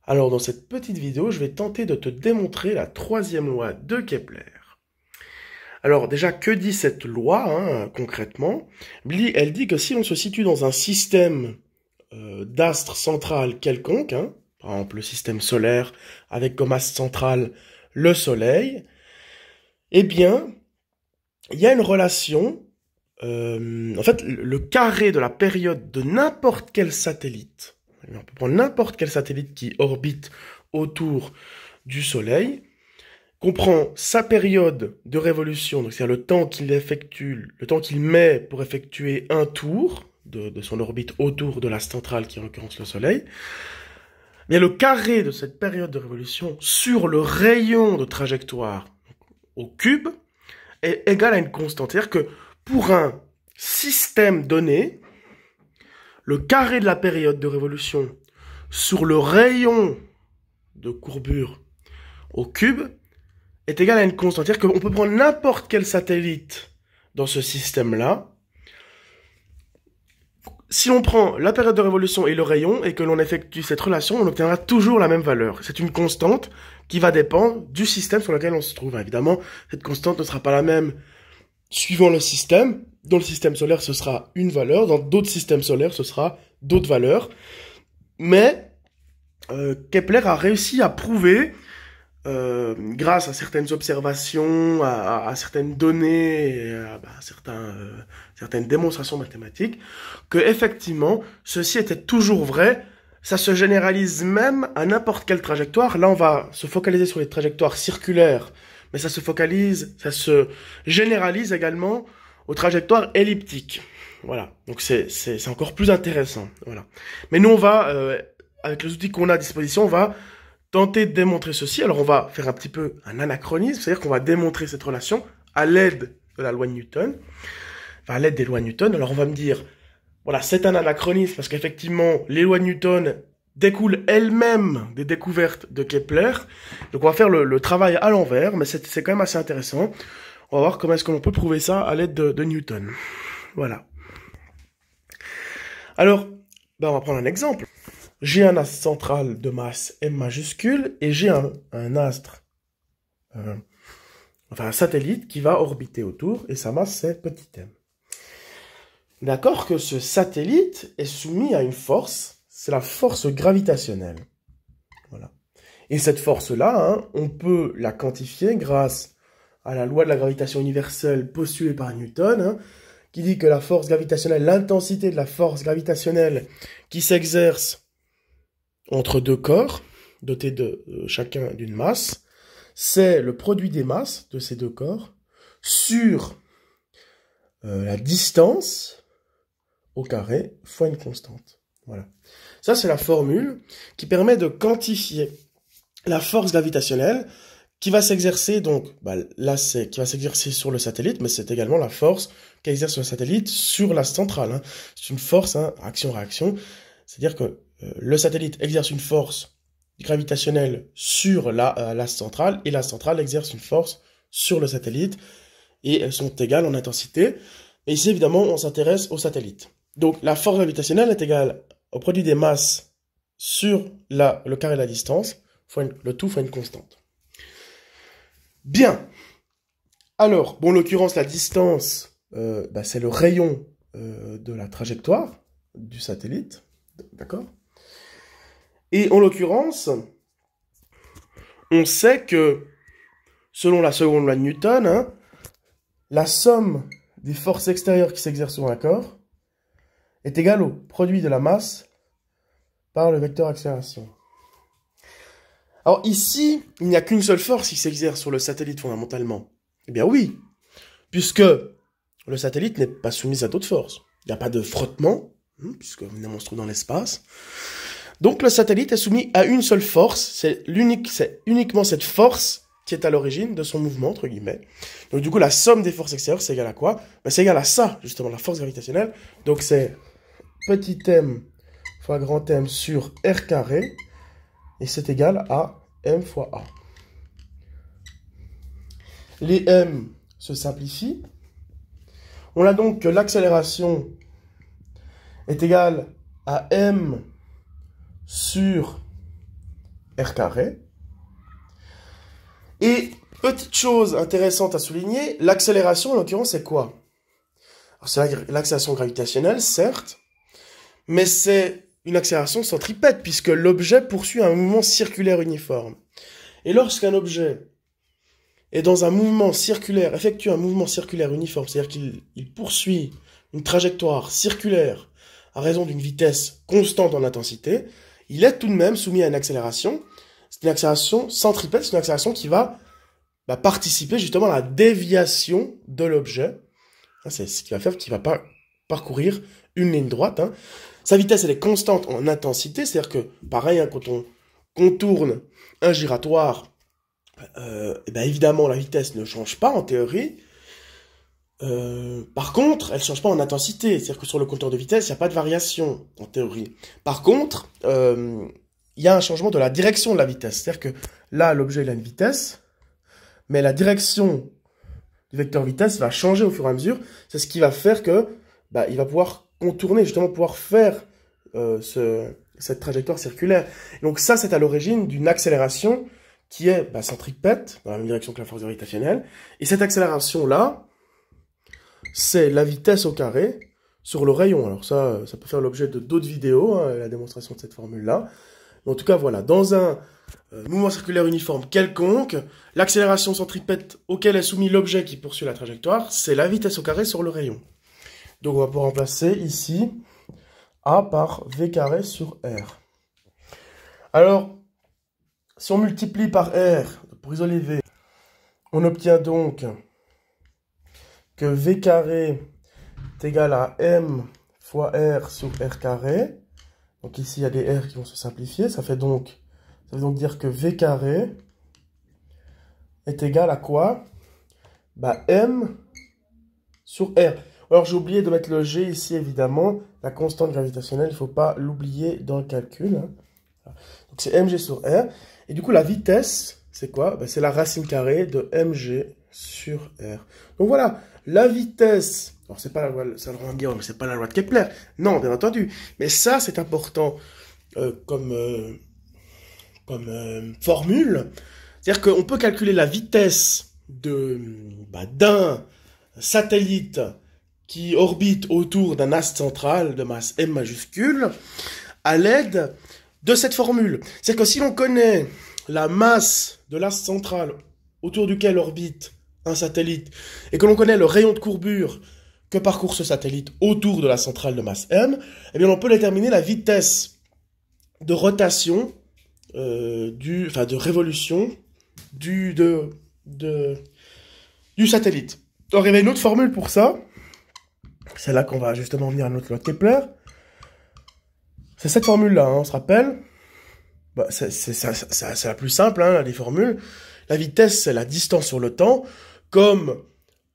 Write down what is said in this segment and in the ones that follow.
Alors dans cette petite vidéo, je vais tenter de te démontrer la troisième loi de Kepler. Alors déjà, que dit cette loi concrètement? Elle dit que si l'on se situe dans un système d'astre central quelconque, par exemple le système solaire avec comme astre central le Soleil, eh bien, il y a une relation, en fait, le carré de la période de n'importe quel satellite, on peut prendre n'importe quel satellite qui orbite autour du Soleil, comprend sa période de révolution, donc c'est-à-dire le temps qu'il effectue, le temps qu'il met pour effectuer un tour de son orbite autour de l'axe central, qui est en l'occurrence le Soleil. Mais le carré de cette période de révolution sur le rayon de trajectoire au cube est égal à une constante. C'est-à-dire que pour un système donné, le carré de la période de révolution sur le rayon de courbure au cube est égal à une constante. C'est-à-dire qu'on peut prendre n'importe quel satellite dans ce système-là. Si on prend la période de révolution et le rayon et que l'on effectue cette relation, on obtiendra toujours la même valeur. C'est une constante qui va dépendre du système sur lequel on se trouve. Évidemment, cette constante ne sera pas la même suivant le système. Dans le système solaire, ce sera une valeur. Dans d'autres systèmes solaires, ce sera d'autres valeurs. Mais Kepler a réussi à prouver, grâce à certaines observations, à certaines données, et à certaines démonstrations mathématiques, que effectivement, ceci était toujours vrai. Ça se généralise même à n'importe quelle trajectoire. Là, on va se focaliser sur les trajectoires circulaires, mais ça se généralise également aux trajectoires elliptiques. Voilà. Donc c'est encore plus intéressant. Voilà. Mais nous, on va, avec les outils qu'on a à disposition, on va tenter de démontrer ceci. Alors on va faire un petit peu un anachronisme, c'est-à-dire qu'on va démontrer cette relation à l'aide de la loi de Newton, enfin à l'aide des lois de Newton. Alors on va me dire, voilà, c'est un anachronisme parce qu'effectivement, les lois de Newton découlent elles-mêmes des découvertes de Kepler. Donc on va faire le travail à l'envers, mais c'est quand même assez intéressant. On va voir comment est-ce qu'on peut prouver ça à l'aide de Newton. Voilà. Alors, on va prendre un exemple. J'ai un astre central de masse M majuscule et j'ai un astre, un satellite qui va orbiter autour et sa masse c'est petit m. D'accord que ce satellite est soumis à une force, c'est la force gravitationnelle. Voilà. Et cette force-là, on peut la quantifier grâce à la loi de la gravitation universelle postulée par Newton, qui dit que la force gravitationnelle, l'intensité de la force gravitationnelle qui s'exerce entre deux corps, dotés de chacun d'une masse, c'est le produit des masses de ces deux corps sur la distance au carré fois une constante. Voilà. Ça, c'est la formule qui permet de quantifier la force gravitationnelle qui va s'exercer, donc, là, qui va s'exercer sur le satellite, mais c'est également la force qu'exerce le satellite sur l'axe central. C'est une force, action-réaction. C'est-à-dire que le satellite exerce une force gravitationnelle sur l'axe central, et l'axe central exerce une force sur le satellite, et elles sont égales en intensité. Et ici, évidemment, on s'intéresse au satellite. Donc, la force gravitationnelle est égale au produit des masses sur le carré de la distance, le tout fois une constante. Bien. Alors, en l'occurrence, la distance, c'est le rayon de la trajectoire du satellite. D'accord ? Et en l'occurrence, on sait que, selon la seconde loi de Newton, la somme des forces extérieures qui s'exercent sur un corps est égale au produit de la masse par le vecteur accélération. Alors ici, il n'y a qu'une seule force qui s'exerce sur le satellite fondamentalement. Eh bien oui, puisque le satellite n'est pas soumis à d'autres forces. Il n'y a pas de frottement, puisque évidemment on se trouve dans l'espace. Donc le satellite est soumis à une seule force, c'est uniquement cette force qui est à l'origine de son mouvement, entre guillemets. Donc du coup, la somme des forces extérieures, c'est égal à quoi? C'est égal à ça, justement, la force gravitationnelle. Donc c'est petit m fois grand M sur R carré, et c'est égal à M fois A. Les M se simplifient. On a donc que l'accélération est égale à M sur r carré. Et petite chose intéressante à souligner, l'accélération en l'occurrence c'est quoi? Alors c'est l'accélération gravitationnelle, certes, mais c'est une accélération centripète puisque l'objet poursuit un mouvement circulaire uniforme. Et lorsqu'un objet est dans un mouvement circulaire, effectue un mouvement circulaire uniforme, c'est-à-dire qu'il poursuit une trajectoire circulaire à raison d'une vitesse constante en intensité, il est tout de même soumis à une accélération. C'est une accélération centripète, c'est une accélération qui va participer justement à la déviation de l'objet. C'est ce qui va faire qu'il va pas parcourir une ligne droite. Sa vitesse, elle est constante en intensité, c'est-à-dire que, pareil, quand on contourne un giratoire, évidemment, la vitesse ne change pas en théorie. Par contre, elle ne change pas en intensité, c'est-à-dire que sur le compteur de vitesse, il n'y a pas de variation en théorie. Par contre, il y a un changement de la direction de la vitesse, c'est-à-dire que là, l'objet il a une vitesse, mais la direction du vecteur vitesse va changer au fur et à mesure. C'est ce qui va faire que il va pouvoir contourner, justement pouvoir faire cette trajectoire circulaire. Et donc ça, c'est à l'origine d'une accélération qui est centripète, dans la même direction que la force gravitationnelle. Et cette accélération-là, c'est la vitesse au carré sur le rayon. Alors ça peut faire l'objet de d'autres vidéos, la démonstration de cette formule-là. En tout cas, voilà, dans un mouvement circulaire uniforme quelconque, l'accélération centripète auquel est soumis l'objet qui poursuit la trajectoire, c'est la vitesse au carré sur le rayon. Donc on va pouvoir remplacer ici A par V carré sur R. Alors, si on multiplie par R, pour isoler V, on obtient donc que V carré est égal à M fois R sur R carré. Donc ici, il y a des R qui vont se simplifier. Ça veut donc dire que V carré est égal à quoi? M sur R. Alors, j'ai oublié de mettre le G ici, évidemment. La constante gravitationnelle, il ne faut pas l'oublier dans le calcul. Donc, c'est mg sur R. Et du coup, la vitesse, c'est quoi? C'est la racine carrée de mg sur R. Donc, voilà. La vitesse... Alors, c'est pas la loi, ça va me dire, mais c'est pas la loi de Kepler. Non, bien entendu. Mais ça, c'est important comme formule. C'est-à-dire qu'on peut calculer la vitesse d'un satellite qui orbite autour d'un astre central de masse m majuscule à l'aide de cette formule. C'est-à-dire que si l'on connaît la masse de l'astre central autour duquel orbite un satellite et que l'on connaît le rayon de courbure que parcourt ce satellite autour de la centrale de masse m, eh bien on peut déterminer la vitesse de rotation, de révolution du satellite. Alors il y avait une autre formule pour ça. C'est là qu'on va justement venir à notre loi de Kepler. C'est cette formule-là, on se rappelle. C'est la plus simple, des formules. La vitesse, c'est la distance sur le temps. Comme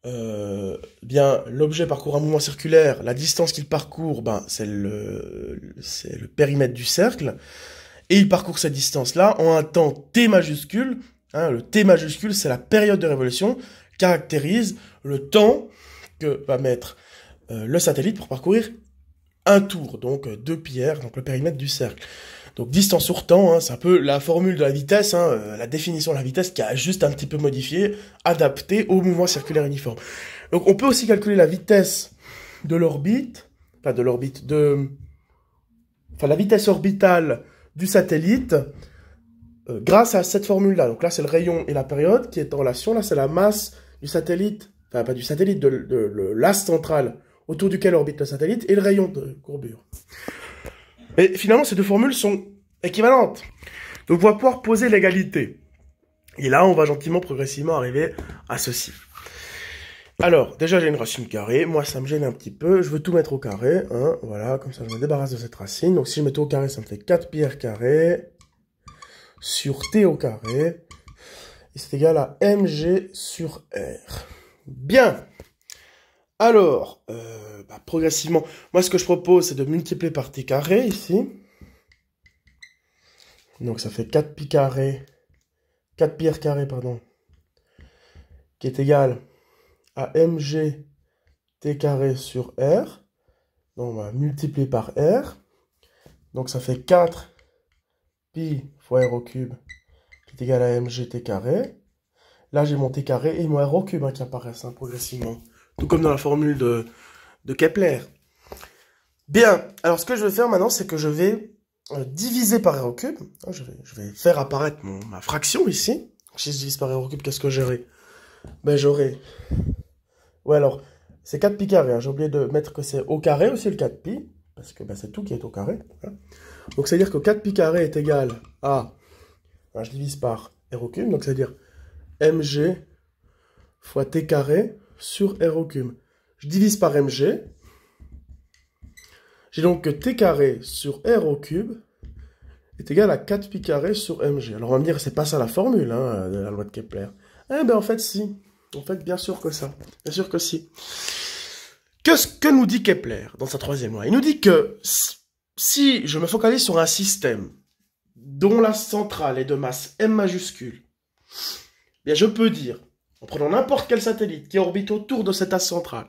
l'objet parcourt un mouvement circulaire, la distance qu'il parcourt, c'est le périmètre du cercle. Et il parcourt cette distance-là en un temps t majuscule. Le t majuscule, c'est la période de révolution, caractérise le temps que va mettre le satellite pour parcourir un tour, donc 2πr, donc le périmètre du cercle. Donc distance sur temps, c'est un peu la formule de la vitesse, la définition de la vitesse qui a juste un petit peu modifié, adapté au mouvement circulaire uniforme. Donc on peut aussi calculer la vitesse de l'orbite, la vitesse orbitale du satellite grâce à cette formule-là. Donc là c'est le rayon et la période qui est en relation, là c'est la masse du satellite, enfin pas du satellite, de l'axe central autour duquel orbite le satellite, et le rayon de courbure. Et finalement, ces deux formules sont équivalentes. Donc, on va pouvoir poser l'égalité. Et là, on va gentiment, progressivement arriver à ceci. Alors, déjà, j'ai une racine carrée. Moi, ça me gêne un petit peu. Je veux tout mettre au carré. Voilà, comme ça, je me débarrasse de cette racine. Donc, si je mets tout au carré, ça me fait 4πr carré sur t au carré. Et c'est égal à mg sur r. Bien. Alors, progressivement, moi ce que je propose, c'est de multiplier par t carré ici. Donc ça fait 4πr carré, pardon, qui est égal à mg t carré sur r. Donc on va multiplier par r. Donc ça fait 4 pi fois r au cube qui est égal à mgt carré. Là, j'ai mon t carré et mon r au cube qui apparaissent progressivement. Tout comme dans la formule de Kepler. Bien, alors ce que je vais faire maintenant, c'est que je vais diviser par r au cube. Je vais faire apparaître ma fraction ici. Si je divise par r au cube, qu'est-ce que j'aurai? Ben j'aurai... Ouais, alors, c'est 4pi carré. J'ai oublié de mettre que c'est au carré aussi le 4pi. Parce que ben, c'est tout qui est au carré. Donc, c'est-à-dire que 4pi carré est égal à... je divise par r au cube. Donc, c'est-à-dire mg fois t carré sur r au cube. Je divise par mg. J'ai donc que t carré sur r au cube est égal à 4pi carré sur mg. Alors, on va me dire, c'est pas ça la formule de la loi de Kepler. Eh ben, en fait, si. En fait, bien sûr que ça. Bien sûr que si. Que nous dit Kepler dans sa troisième loi? Il nous dit que si je me focalise sur un système dont la centrale est de masse m majuscule, bien je peux dire, en prenant n'importe quel satellite qui orbite autour de cette axe centrale,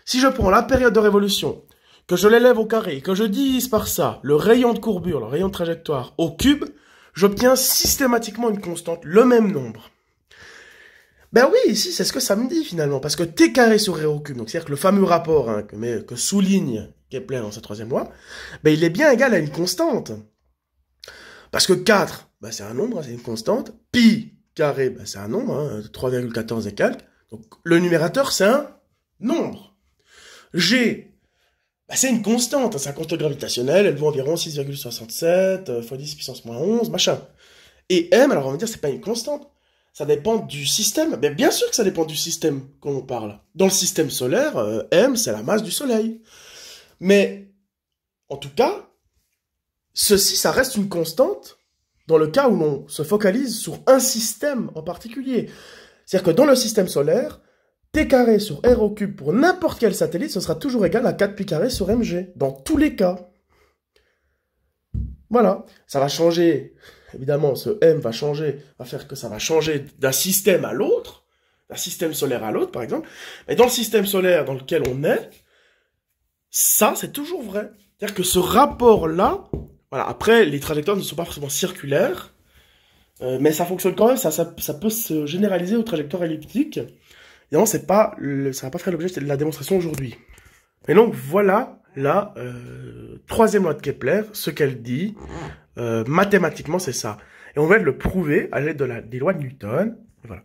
si je prends la période de révolution, que je l'élève au carré, que je divise par ça le rayon de courbure, le rayon de trajectoire au cube, j'obtiens systématiquement une constante, le même nombre. Ben oui, ici, c'est ce que ça me dit finalement, parce que t carré sur r au cube, donc c'est-à-dire que le fameux rapport que souligne Kepler dans sa troisième loi, ben il est bien égal à une constante. Parce que 4, ben c'est un nombre, c'est une constante, pi carré, ben c'est un nombre, 3,14 et quelques, donc le numérateur c'est un nombre. G, ben c'est une constante, c'est une constante gravitationnelle, elle vaut environ 6,67 fois 10 puissance moins 11, machin. Et m, alors on va dire c'est pas une constante. Ça dépend du système. Mais bien sûr que ça dépend du système qu'on parle. Dans le système solaire, M, c'est la masse du Soleil. Mais, en tout cas, ceci, ça reste une constante dans le cas où l'on se focalise sur un système en particulier. C'est-à-dire que dans le système solaire, t carré sur r au cube pour n'importe quel satellite, ce sera toujours égal à 4pi carré sur mg. Dans tous les cas. Voilà. Ça va changer... Évidemment, ce M va faire que ça va changer d'un système à l'autre, d'un système solaire à l'autre, par exemple. Mais dans le système solaire dans lequel on est, ça, c'est toujours vrai. C'est-à-dire que ce rapport-là, voilà, après, les trajectoires ne sont pas forcément circulaires, mais ça fonctionne quand même, ça peut se généraliser aux trajectoires elliptiques. Évidemment, ça va pas faire l'objet de la démonstration aujourd'hui. Et donc, voilà la troisième loi de Kepler, ce qu'elle dit. Mathématiquement, c'est ça. Et on va le prouver à l'aide des lois de Newton. Voilà.